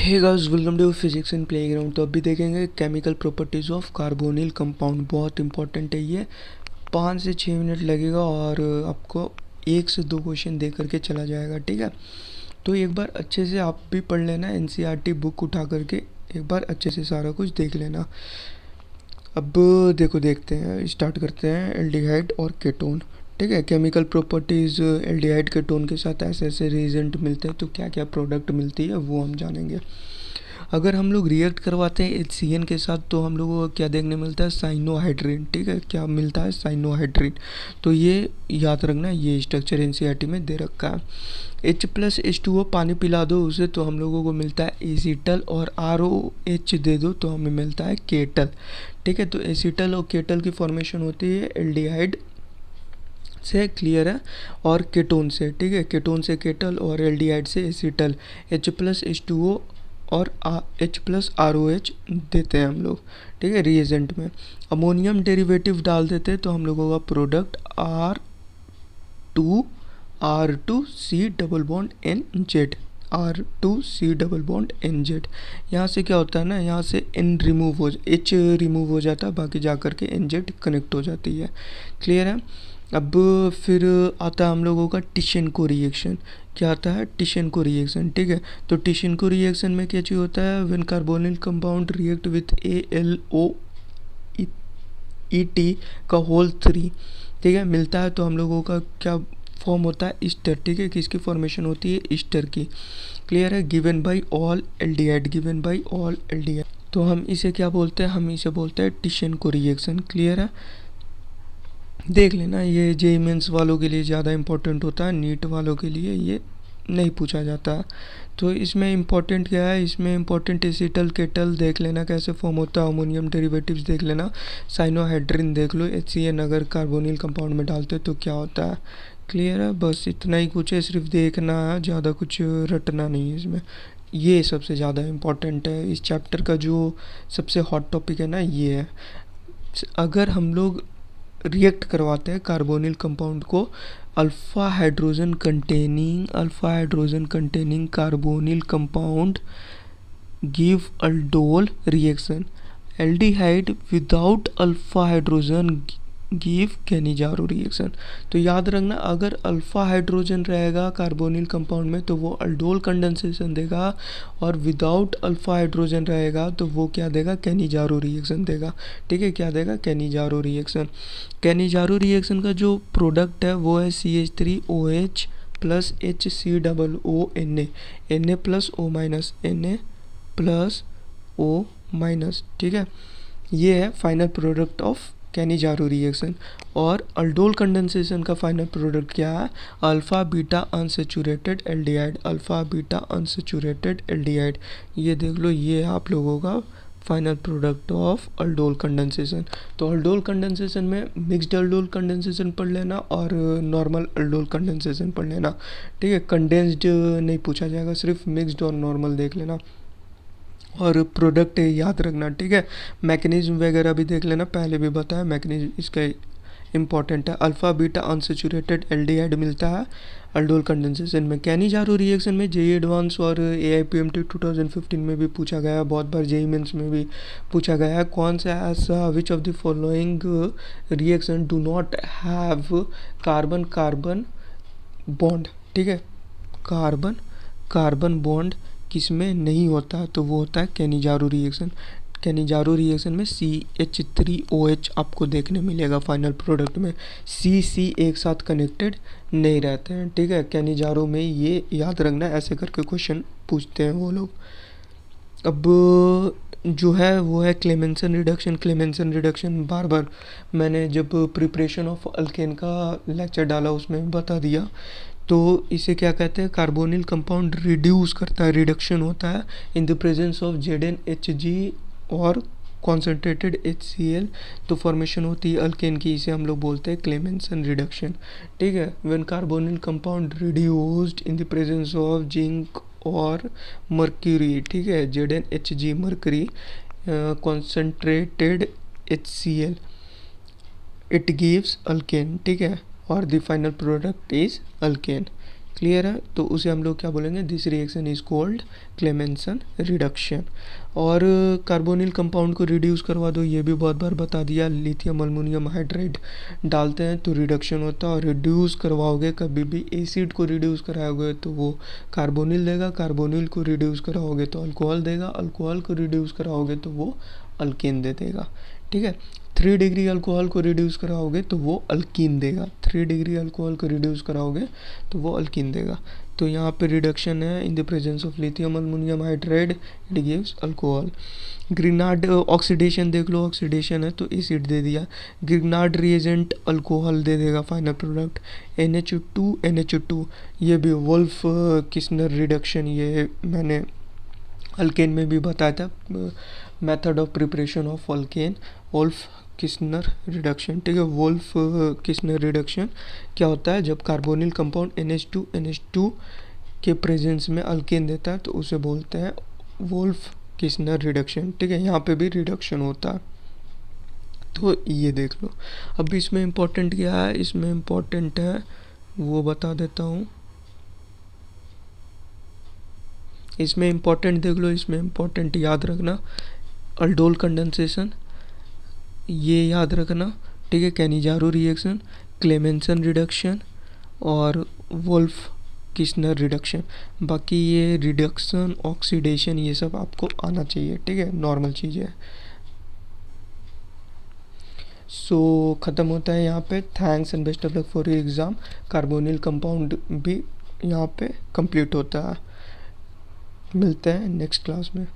Hey guys, welcome to physics in playground. तो अभी देखेंगे chemical properties of carbonyl compound. बहुत इंपॉर्टेंट है ये। 5 से 6 मिनट लगेगा और आपको 1 से 2 क्वेश्चन दे करके चला जाएगा, ठीक है। तो एक बार अच्छे से आप भी पढ़ लेना, एनसीईआरटी बुक उठा करके एक बार अच्छे से सारा कुछ देख लेना। अब देखो, देखते हैं, स्टार्ट करते हैं। एल्डिहाइड और केटोन, ठीक है। केमिकल प्रॉपर्टीज़ एल्डिहाइड केटोन के साथ ऐसे ऐसे रिएजेंट मिलते हैं तो क्या क्या प्रोडक्ट मिलती है वो हम जानेंगे। अगर हम लोग रिएक्ट करवाते हैं HCN के साथ तो हम लोगों को क्या देखने मिलता है, साइनोहाइड्रिन, ठीक है। क्या मिलता है, साइनोहाइड्रिन। तो ये याद रखना, ये स्ट्रक्चर एनसीईआरटी में दे रखा है। H+H2O पानी पिला दो उसे तो हम लोगों को मिलता है एसीटल, और ROH दे दो तो हमें मिलता है केटल, ठीक है। तो एसीटल और केटल की फॉर्मेशन होती है एल्डिहाइड से, क्लियर है, और केटोन से, ठीक है। केटोन से केटल और एल्डिहाइड से एसीटल। H+H2O और H+ROH देते हैं हम लोग, ठीक है, रिएजेंट में। अमोनियम डेरिवेटिव डाल देते हैं तो हम लोगों का product R2C double bond NZ, R2C double bond NZ। यहाँ से क्या होता है ना, यहाँ से N रिमूव हो, H रिमूव हो जाता है, बाकी जा कर के NZ कनेक्ट हो जाती है, क्लियर है। अब फिर आता है हम लोगों का टिशेंको रिएक्शन। क्या आता है, टिशेंको रिएक्शन, ठीक है। तो टिशेंको रिएक्शन में क्या चीज़ होता है, when carbonyl compound react with AlOET का होल 3, ठीक है, मिलता है तो हम लोगों का क्या फॉर्म होता है, ईस्टर, ठीक है। किसकी फॉर्मेशन होती है, ईस्टर की, क्लियर है। Given by all aldehyde, given by all aldehyde. तो हम इसे क्या बोलते हैं, हम इसे बोलते हैं टिशेंको रिएक्शन, क्लियर है। देख लेना, ये जेईई मेंस वालों के लिए ज़्यादा इंपॉर्टेंट होता है, नीट वालों के लिए ये नहीं पूछा जाता है। तो इसमें इंपॉर्टेंट क्या है, इसमें इंपॉर्टेंट एसीटल केटल देख लेना कैसे फॉर्म होता है, अमोनियम डेरिवेटिव्स देख लेना, साइनोहाइड्रिन देख लो, HCN अगर कार्बोनिल कंपाउंड में डालते तो क्या होता है, क्लियर है। बस इतना ही कुछ है, सिर्फ देखना है, ज़्यादा कुछ रटना नहीं है इसमें। ये सबसे ज़्यादा इम्पोर्टेंट है इस चैप्टर का, जो सबसे हॉट टॉपिक है ना ये है। अगर हम लोग रिएक्ट करवाते हैं कार्बोनिल कंपाउंड को alpha hydrogen containing carbonyl compound give aldol reaction, aldehyde without alpha hydrogen give Cannizzaro reaction. तो याद रखना, अगर अल्फा हाइड्रोजन रहेगा कार्बोनिल कंपाउंड में तो वो अल्डोल कंडेंसेशन देगा, और विदाउट अल्फा हाइड्रोजन रहेगा तो वो क्या देगा, कैनिजारो रिएक्शन देगा, ठीक है। क्या देगा, कैनिजारो रिएक्शन। कैनिजारो रिएक्शन का जो प्रोडक्ट है वो है CH3OH plus HCOO Na plus O minus, Na plus O minus, ठीक है। ये है final product of Cannizzaro reaction. और अल्डोल कंडेंसेशन का फाइनल प्रोडक्ट क्या है, alpha beta unsaturated aldehyde, alpha beta unsaturated aldehyde. ये देख लो, ये आप लोगों का final product of aldol condensation. तो अल्डोल कंडेंसेशन में मिक्स्ड अल्डोल कंडेंसेशन पढ़ लेना और नॉर्मल अल्डोल कंडेंसेशन पढ़ लेना, ठीक है। कंडेंस्ड नहीं पूछा जाएगा, सिर्फ मिक्स्ड और नॉर्मल देख लेना, और प्रोडक्ट याद रखना, ठीक है। मैकेनिज्म वगैरह भी देख लेना, पहले भी बताया मैकेनिज्म इसका इंपॉर्टेंट है। अल्फ़ा बीटा अनसेचुरेटेड एल्डिहाइड मिलता है अल्डोल कंडेंसेशन में। कैनिजारो रिएक्शन में जेईई एडवांस और AIPMT 2015 में भी पूछा गया है, बहुत बार जेईई मेंस में भी पूछा गया है। कौन सा ऐसा, which of the following reaction do not have carbon carbon bond, ठीक है। कार्बन कार्बन बॉन्ड किसमें नहीं होता, तो वो होता है कैनिजारो रिएक्शन। कैनिजारो रिएक्शन में CH3OH आपको देखने मिलेगा फाइनल प्रोडक्ट में, C एक साथ कनेक्टेड नहीं रहते हैं, ठीक है। कैनिजारो में ये याद रखना, ऐसे करके क्वेश्चन पूछते हैं वो लोग। अब जो है वो है क्लेमेंसन रिडक्शन। क्लेमेंसन रिडक्शन बार बार मैंने जब प्रिपरेशन ऑफ अल्केन का लेक्चर डाला उसमें बता दिया। तो इसे क्या कहते हैं, कार्बोनिल कंपाउंड रिड्यूस करता है, रिडक्शन होता है in the presence of ZnHg और कॉन्सेंट्रेटेड HCl, तो फॉर्मेशन होती है अल्केन की, इसे हम लोग बोलते हैं क्लेमेंसन रिडक्शन, ठीक है। When carbonyl compound reduced in the presence of zinc और मर्क्यूरी, ठीक है, ZnHg mercury concentrated HCl, it gives alkane, ठीक है, और the final product is alkane, clear है? तो उसे हम लोग क्या बोलेंगे, this reaction is called Clemmensen reduction. और कार्बोनिल कंपाउंड को रिड्यूस करवा दो, ये भी बहुत बार बता दिया, लिथियम अल्मोनियम हाइड्राइड डालते हैं तो रिडक्शन होता है। और रिड्यूस करवाओगे कभी भी, एसिड को रिड्यूस कराओगे तो वो कार्बोनिल देगा, कार्बोनिल को रिड्यूस कराओगे तो अल्कोहल देगा, अल्कोहल को रिड्यूस कराओगे तो वो अल्केन दे देगा। ठीक है, 3 डिग्री अल्कोहल को रिड्यूस कराओगे तो वो अल्कीन देगा, 3 डिग्री अल्कोहल को रिड्यूस कराओगे तो वो अल्कीन देगा। तो यहाँ पे रिडक्शन है in the presence of lithium aluminium hydride, it gives alcohol. Grignard oxidation देख लो, ऑक्सीडेशन है तो एसिड दे दिया, ग्रिग्नार्ड रिएजेंट अल्कोहल दे देगा फाइनल प्रोडक्ट NH2 NH2। ये भी वुल्फ किस्नर रिडक्शन, ये मैंने अल्केन में भी बताया था, method of preparation of alkane, Wolff Kishner reduction. ठीक है, वुल्फ किस्नर रिडक्शन क्या होता है, जब कार्बोनिल कंपाउंड NH2 के प्रेजेंस में अल्केन देता है तो उसे बोलते हैं वुल्फ किस्नर रिडक्शन। ठीक है, यहाँ पे भी रिडक्शन होता है। तो ये देख लो। अब इसमें इम्पोर्टेंट क्या है, इसमें इम्पोर्टेंट है वो बता देता हूँ। इसमें इम्पोर्टेंट देख लो, इसमें इम्पोर्टेंट याद रखना, अल्डोल कंडेंसेशन ये याद रखना। ठीक है, कैनिजारो रिएक्शन, क्लेमेंसन रिडक्शन और वुल्फ किस्नर रिडक्शन। बाकी ये रिडक्शन ऑक्सीडेशन ये सब आपको आना चाहिए। ठीक है, नॉर्मल चीज़ें है। सो ख़त्म होता है यहाँ पे। Thanks and best of luck for your exam. Carbonyl compound भी यहाँ पे कंप्लीट होता है। मिलते हैं नेक्स्ट क्लास में।